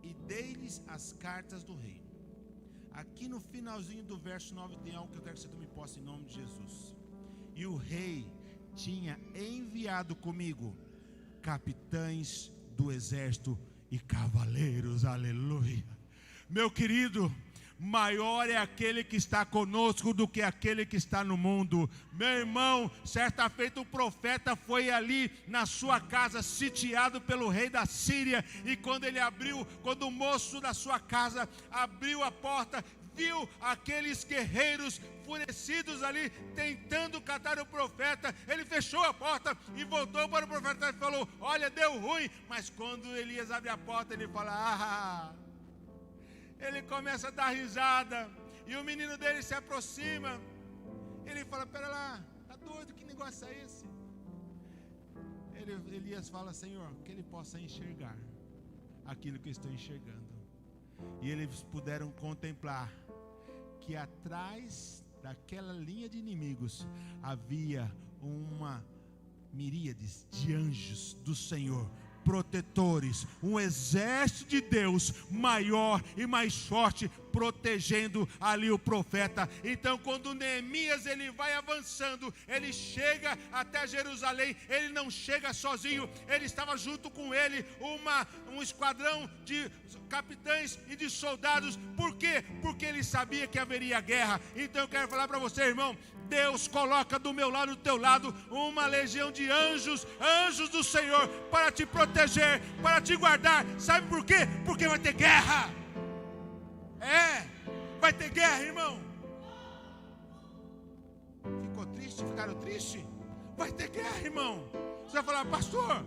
[SPEAKER 1] e dei-lhes as cartas do rei. Aqui no finalzinho do verso 9 tem algo que eu quero que você tome posse em nome de Jesus. E o rei tinha enviado comigo capitães do exército e cavaleiros. Aleluia. Meu querido, maior é aquele que está conosco do que aquele que está no mundo. Meu irmão, certa feita o profeta foi ali na sua casa, sitiado pelo rei da Síria. E quando o moço da sua casa abriu a porta, viu aqueles guerreiros enfurecidos ali, tentando catar o profeta. Ele fechou a porta e voltou para o profeta e falou: olha, deu ruim. Mas quando Elias abre a porta, ele fala: ele começa a dar risada, e o menino dele se aproxima. Ele fala: pera lá, tá doido? Que negócio é esse? Elias fala: Senhor, que ele possa enxergar aquilo que eu estou enxergando. E eles puderam contemplar que atrás daquela linha de inimigos havia uma miríade de anjos do Senhor, protetores, um exército de Deus maior e mais forte, protegendo ali o profeta. Então, quando Neemias ele vai avançando, ele chega até Jerusalém. Ele não chega sozinho, ele estava junto com ele um esquadrão de capitães e de soldados. Por quê? Porque ele sabia que haveria guerra. Então eu quero falar para você, irmão, Deus coloca do meu lado e do teu lado uma legião de anjos do Senhor, para te proteger, para te guardar. Sabe por quê? Porque vai ter guerra. Vai ter guerra, irmão. triste, ficaram tristes. Vai ter guerra, irmão. Você vai falar, pastor,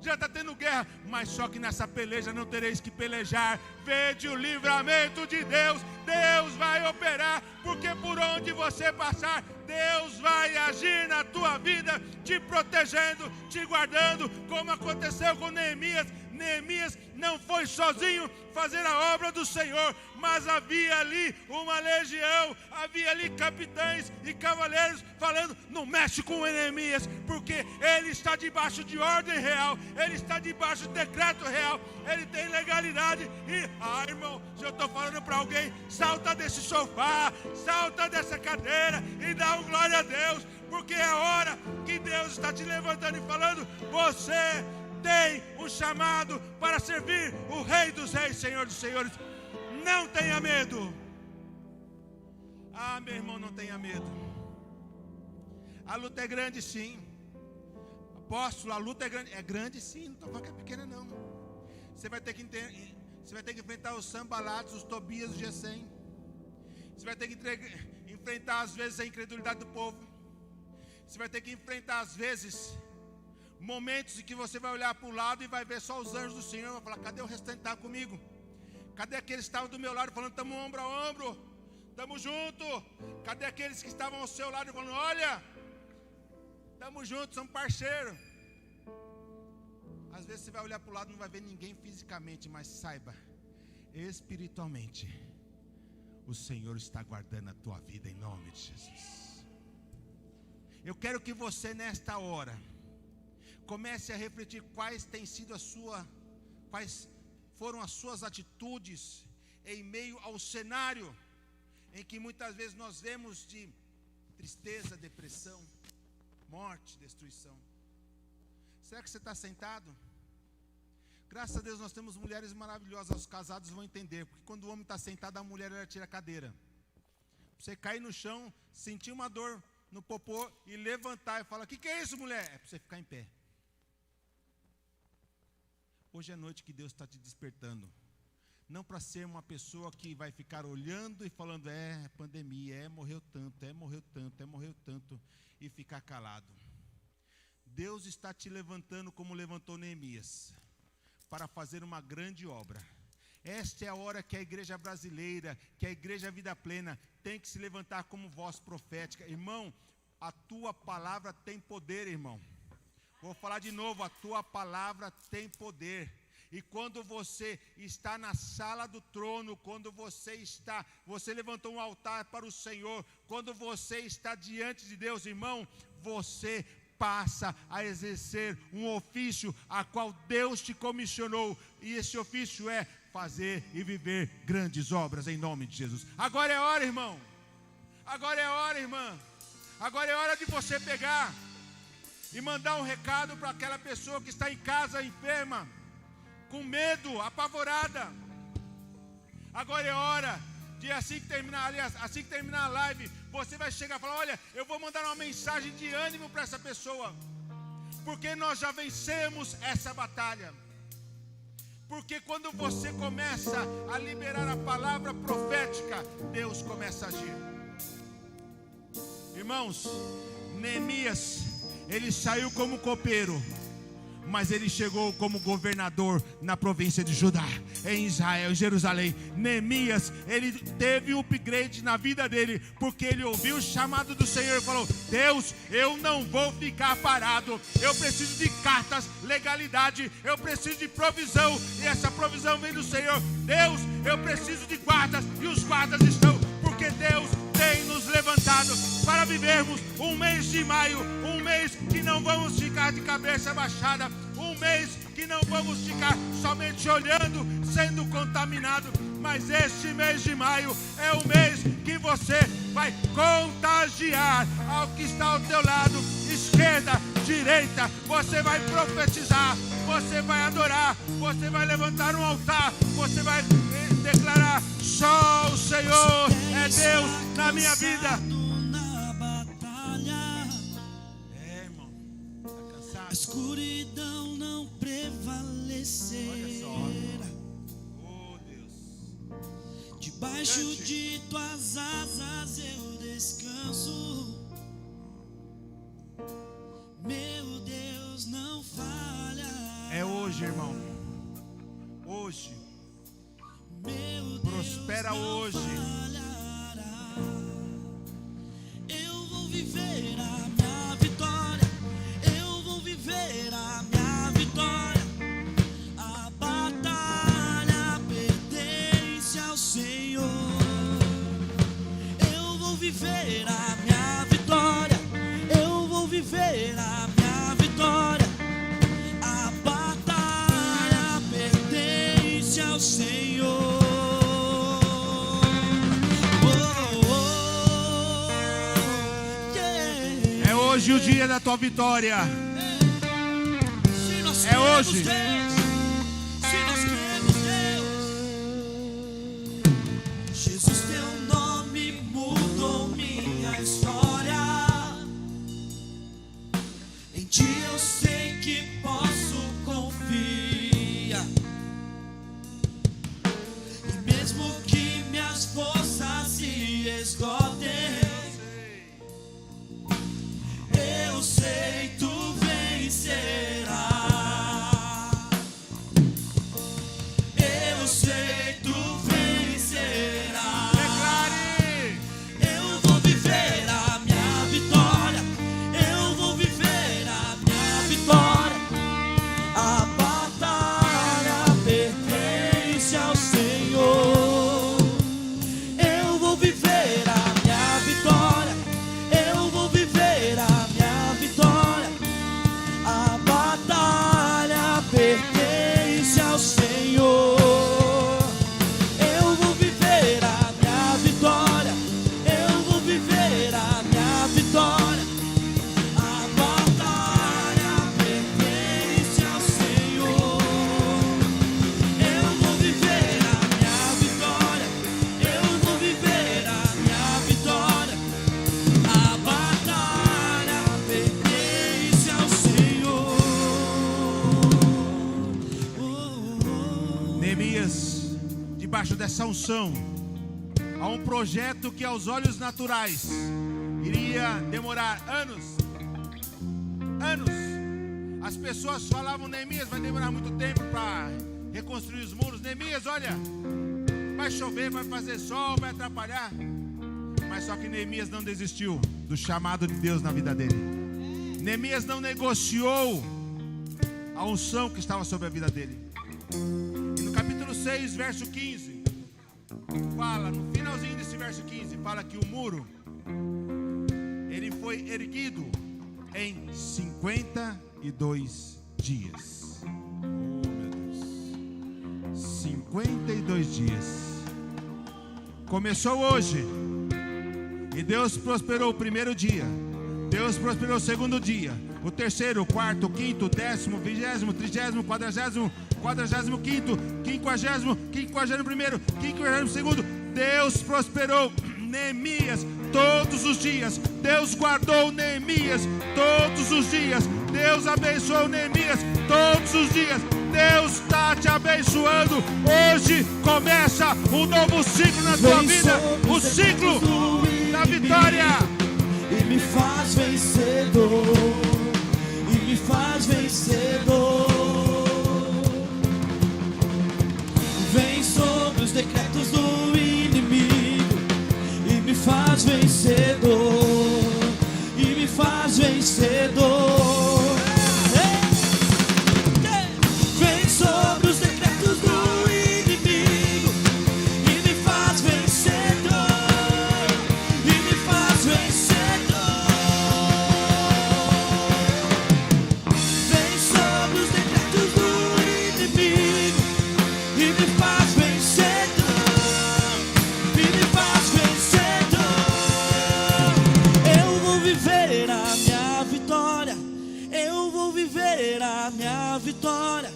[SPEAKER 1] já está tendo guerra, mas só que nessa peleja não tereis que pelejar. Vede o livramento de Deus. Deus vai operar, porque por onde você passar, Deus vai agir na tua vida, te protegendo, te guardando, como aconteceu com Neemias. Neemias não foi sozinho fazer a obra do Senhor, mas havia ali uma legião, havia ali capitães e cavaleiros falando, não mexe com Neemias, porque ele está debaixo de ordem real, ele está debaixo de decreto real, ele tem legalidade. E, irmão, se eu estou falando para alguém, salta desse sofá, salta dessa cadeira e dá um glória a Deus, porque é a hora que Deus está te levantando e falando, você tem um chamado para servir o Rei dos Reis, Senhor dos Senhores. Não tenha medo. Meu irmão, não tenha medo. A luta é grande, sim. Apóstolo, a luta é grande, sim. Não estou falando que é pequena, não. Você vai ter que enfrentar os Sanbalates, os Tobias, os Gesem. Você vai ter que enfrentar às vezes a incredulidade do povo. Você vai ter que enfrentar às vezes momentos em que você vai olhar para o lado e vai ver só os anjos do Senhor. Vai falar, cadê o restante que estava comigo? Cadê aqueles que estavam do meu lado falando, estamos ombro a ombro, estamos juntos? Cadê aqueles que estavam ao seu lado falando, olha, estamos juntos, somos parceiros? Às vezes você vai olhar para o lado e não vai ver ninguém fisicamente, mas saiba, espiritualmente, o Senhor está guardando a tua vida em nome de Jesus. Eu quero que você nesta hora comece a refletir quais foram as suas atitudes em meio ao cenário em que muitas vezes nós vemos de tristeza, depressão, morte, destruição. Será que você está sentado? Graças a Deus nós temos mulheres maravilhosas, os casados vão entender, porque quando o homem está sentado, a mulher ela tira a cadeira. Você cair no chão, sentir uma dor no popô e levantar e falar, o que é isso, mulher? É para você ficar em pé. Hoje é noite que Deus está te despertando, não para ser uma pessoa que vai ficar olhando e falando, pandemia, morreu tanto, e ficar calado. Deus está te levantando como levantou Neemias, para fazer uma grande obra. Esta é a hora que a igreja brasileira, que a igreja Vida Plena, tem que se levantar como voz profética. Irmão, a tua palavra tem poder, irmão. Vou falar de novo, a tua palavra tem poder. E quando você está na sala do trono, quando você levantou um altar para o Senhor, quando você está diante de Deus, irmão, você passa a exercer um ofício a qual Deus te comissionou. E esse ofício é fazer e viver grandes obras em nome de Jesus. Agora é hora, irmão. Agora é hora, irmã. Agora é hora de você pegar e mandar um recado para aquela pessoa que está em casa enferma, com medo, apavorada. Agora é hora de, assim que terminar a live, você vai chegar e falar, olha, eu vou mandar uma mensagem de ânimo para essa pessoa, porque nós já vencemos essa batalha. Porque quando você começa a liberar a palavra profética, Deus começa a agir. Irmãos, Neemias, ele saiu como copeiro, mas ele chegou como governador na província de Judá, em Israel, em Jerusalém. Neemias, ele teve um upgrade na vida dele, porque ele ouviu o chamado do Senhor e falou, Deus, eu não vou ficar parado, eu preciso de cartas, legalidade, eu preciso de provisão, e essa provisão vem do Senhor. Deus, eu preciso de guardas, e os guardas estão, porque Deus tem nos levantado para vivermos um mês de maio, um mês que não vamos ficar de cabeça baixada, um mês que não vamos ficar somente olhando, sendo contaminado, mas este mês de maio é o mês que você vai contagiar ao que está ao teu lado, esquerda, direita, você vai profetizar, você vai adorar, você vai levantar um altar, você vai declarar, só o Senhor é Deus na minha vida. Irmão, tá cansado?
[SPEAKER 2] A escuridão não prevalecerá.
[SPEAKER 1] Oh, Deus.
[SPEAKER 2] Debaixo de tuas asas eu descanso.
[SPEAKER 1] hoje, irmão. Hoje. Prospera hoje.
[SPEAKER 2] Eu vou viver a minha vitória. Eu vou viver a minha vitória. A batalha pertence ao Senhor. Eu vou viver a minha vitória. Eu vou viver a minha vitória. A batalha pertence ao Senhor.
[SPEAKER 1] É hoje o dia da tua vitória. É hoje.
[SPEAKER 2] Se nós cremos Deus, Jesus, teu nome mudou minha história. Em ti eu sei que posso confiar. E mesmo que minhas forças se esgotem, eu sei tu vencerás. Eu sei tu vencerás.
[SPEAKER 1] Declare.
[SPEAKER 2] Eu vou viver a minha vitória. Eu vou viver a minha vitória. A batalha pertence ao Senhor. Eu vou viver a minha vitória. Eu vou viver a minha vitória. A batalha pertence ao Senhor. Eu vou viver a minha vitória. Eu vou viver a minha vitória. A batalha pertence ao Senhor. Eu vou viver a minha vitória. Eu vou viver a minha vitória. A batalha pertence ao Senhor.
[SPEAKER 1] Neemias, debaixo dessa unção, há um projeto que aos olhos naturais iria demorar anos. As pessoas falavam: Neemias, vai demorar muito tempo para reconstruir os muros. Neemias, olha, vai chover, vai fazer sol, vai atrapalhar. Mas só que Neemias não desistiu do chamado de Deus na vida dele. Neemias não negociou a unção que estava sobre a vida dele. E no capítulo 6, verso 15, fala, no finalzinho desse verso 15, fala que o muro, ele foi erguido em 52 dias. Oh, meu Deus. 52 dias. Começou hoje. E Deus prosperou o primeiro dia. Deus prosperou o segundo dia. O terceiro, o quarto, o quinto, o 10º, 20º, 30º, 40º, 45º, 50º, 51º, 52º. Deus prosperou Neemias todos os dias. Deus guardou Neemias todos os dias. Deus abençoou Neemias todos os dias. Deus está te abençoando. Hoje começa um novo ciclo na tua vida. O ciclo da vitória.
[SPEAKER 2] E me faz vencedor. E me faz vencedor. Vem sobre os decretos do inimigo. E me faz vencedor. E me faz vencedor. Vem sobre os decretos do inimigo. E me faz vencedor. E me faz vencedor. Vem sobre os decretos do inimigo. E me faz vencedor. E me faz vencedor. Eu vou viver a minha vitória. Eu vou viver a minha vitória.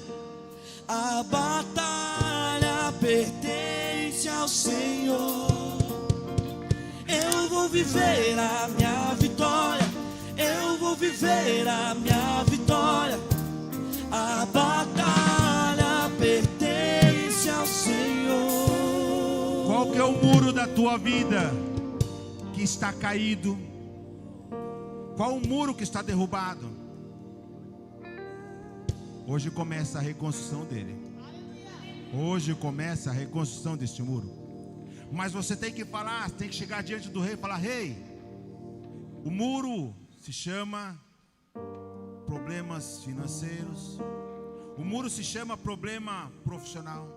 [SPEAKER 2] A batalha pertence ao Senhor. Eu vou viver a minha vitória. Eu vou viver a minha vitória. A batalha pertence ao Senhor.
[SPEAKER 1] Qual que é o muro da tua vida que está caído? Qual o muro que está derrubado? Hoje começa a reconstrução dele. Hoje começa a reconstrução deste muro. Mas você tem que falar, tem que chegar diante do rei e falar: rei, o muro se chama problemas financeiros. O muro se chama problema profissional.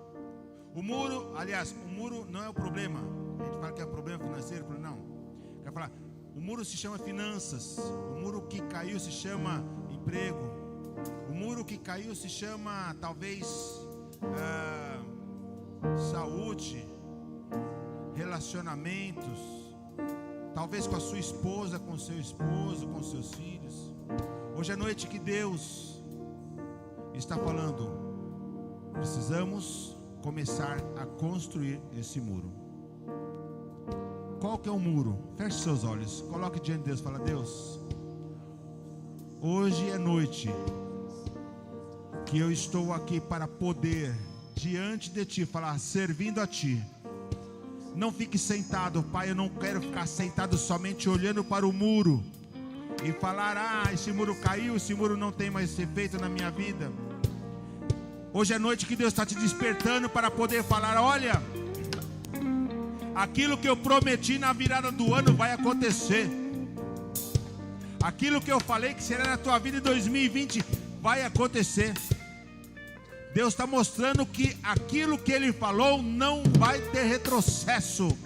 [SPEAKER 1] O muro, aliás, o muro não é o problema. A gente fala que é problema financeiro, não. Quer falar, o muro se chama finanças. O muro que caiu se chama emprego. O muro que caiu se chama, talvez, saúde, relacionamentos, talvez com a sua esposa, com o seu esposo, com os seus filhos. Hoje é noite que Deus está falando: precisamos começar a construir esse muro. Qual que é o muro? Feche seus olhos, coloque diante de Deus, fala: Deus, hoje é noite que eu estou aqui para poder diante de Ti falar, servindo a Ti. Não fique sentado, Pai, eu não quero ficar sentado somente olhando para o muro e falar: esse muro caiu, esse muro não tem mais efeito na minha vida. Hoje é noite que Deus está te despertando para poder falar: olha, aquilo que eu prometi na virada do ano vai acontecer. Aquilo que eu falei que será na tua vida em 2020 vai acontecer. Deus está mostrando que aquilo que Ele falou não vai ter retrocesso.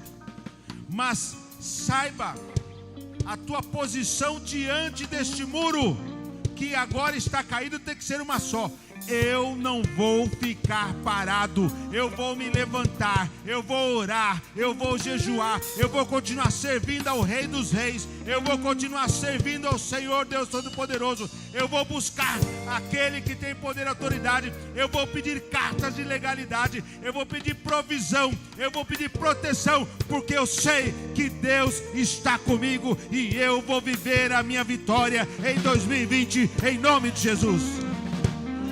[SPEAKER 1] Mas saiba a tua posição diante deste muro, que agora está caído, tem que ser uma só: eu não vou ficar parado, eu vou me levantar, eu vou orar, eu vou jejuar, eu vou continuar servindo ao Rei dos Reis, eu vou continuar servindo ao Senhor Deus Todo-Poderoso, eu vou buscar aquele que tem poder e autoridade, eu vou pedir cartas de legalidade, eu vou pedir provisão, eu vou pedir proteção, porque eu sei que Deus está comigo e eu vou viver a minha vitória em 2020, em nome de Jesus.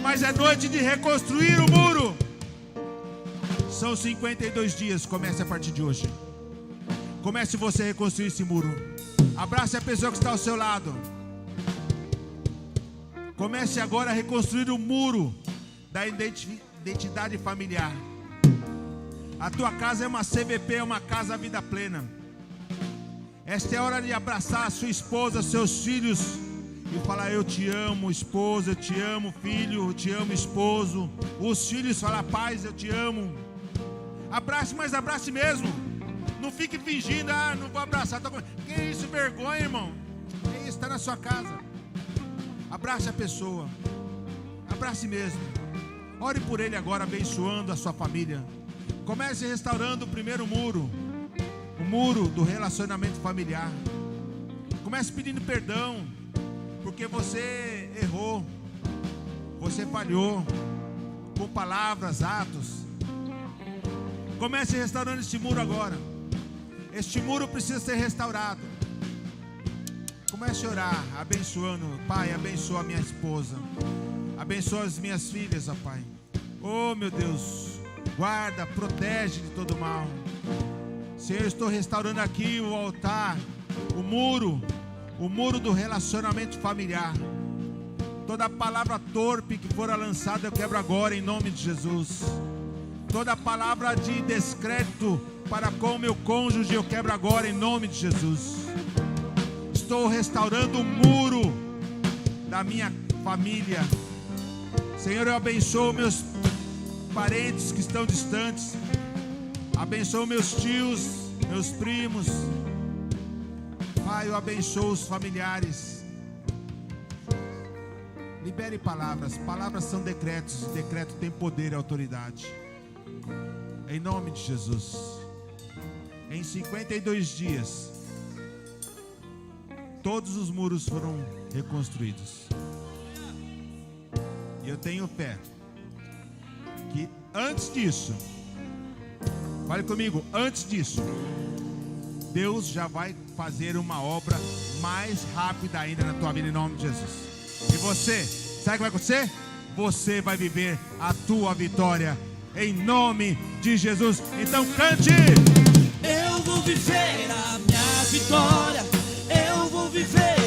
[SPEAKER 1] Mas é noite de reconstruir o muro. São 52 dias, comece a partir de hoje. Comece você a reconstruir esse muro. Abrace a pessoa que está ao seu lado. Comece agora a reconstruir o muro da identidade familiar. A tua casa é uma CVP, é uma casa vida plena. Esta é a hora de abraçar a sua esposa, seus filhos, e falar: eu te amo, esposa, eu te amo, filho, eu te amo, esposo. Os filhos falam: pais, eu te amo. Abrace, mas abrace mesmo. Não fique fingindo: não vou abraçar. Que isso, vergonha, irmão. Que isso, está na sua casa. Abrace a pessoa. Abrace mesmo. Ore por ele agora, abençoando a sua família. Comece restaurando o primeiro muro, o muro do relacionamento familiar. Comece pedindo perdão, porque você errou, você falhou com palavras, atos. Comece restaurando este muro agora. Este muro precisa ser restaurado. Comece a orar, abençoando. Pai, abençoa a minha esposa, abençoa as minhas filhas, ó Pai. Oh meu Deus, guarda, protege de todo mal. Senhor, eu estou restaurando aqui o altar, o muro do relacionamento familiar. Toda palavra torpe que for lançada eu quebro agora em nome de Jesus. Toda palavra de descrédito para com o meu cônjuge eu quebro agora em nome de Jesus. Estou restaurando o muro da minha família. Senhor, eu abençoo meus parentes que estão distantes. Abençoo meus tios, meus primos. Pai, eu abençoo os familiares. Libere palavras. Palavras são decretos. Decreto tem poder e autoridade. Em nome de Jesus. Em 52 dias, todos os muros foram reconstruídos. E eu tenho fé que antes disso, fale comigo, antes disso, Deus já vai fazer uma obra mais rápida ainda na tua vida em nome de Jesus. E você, sabe o que vai acontecer? Você vai viver a tua vitória em nome de Jesus. Então cante!
[SPEAKER 2] Eu vou viver a minha vitória. Eu vou viver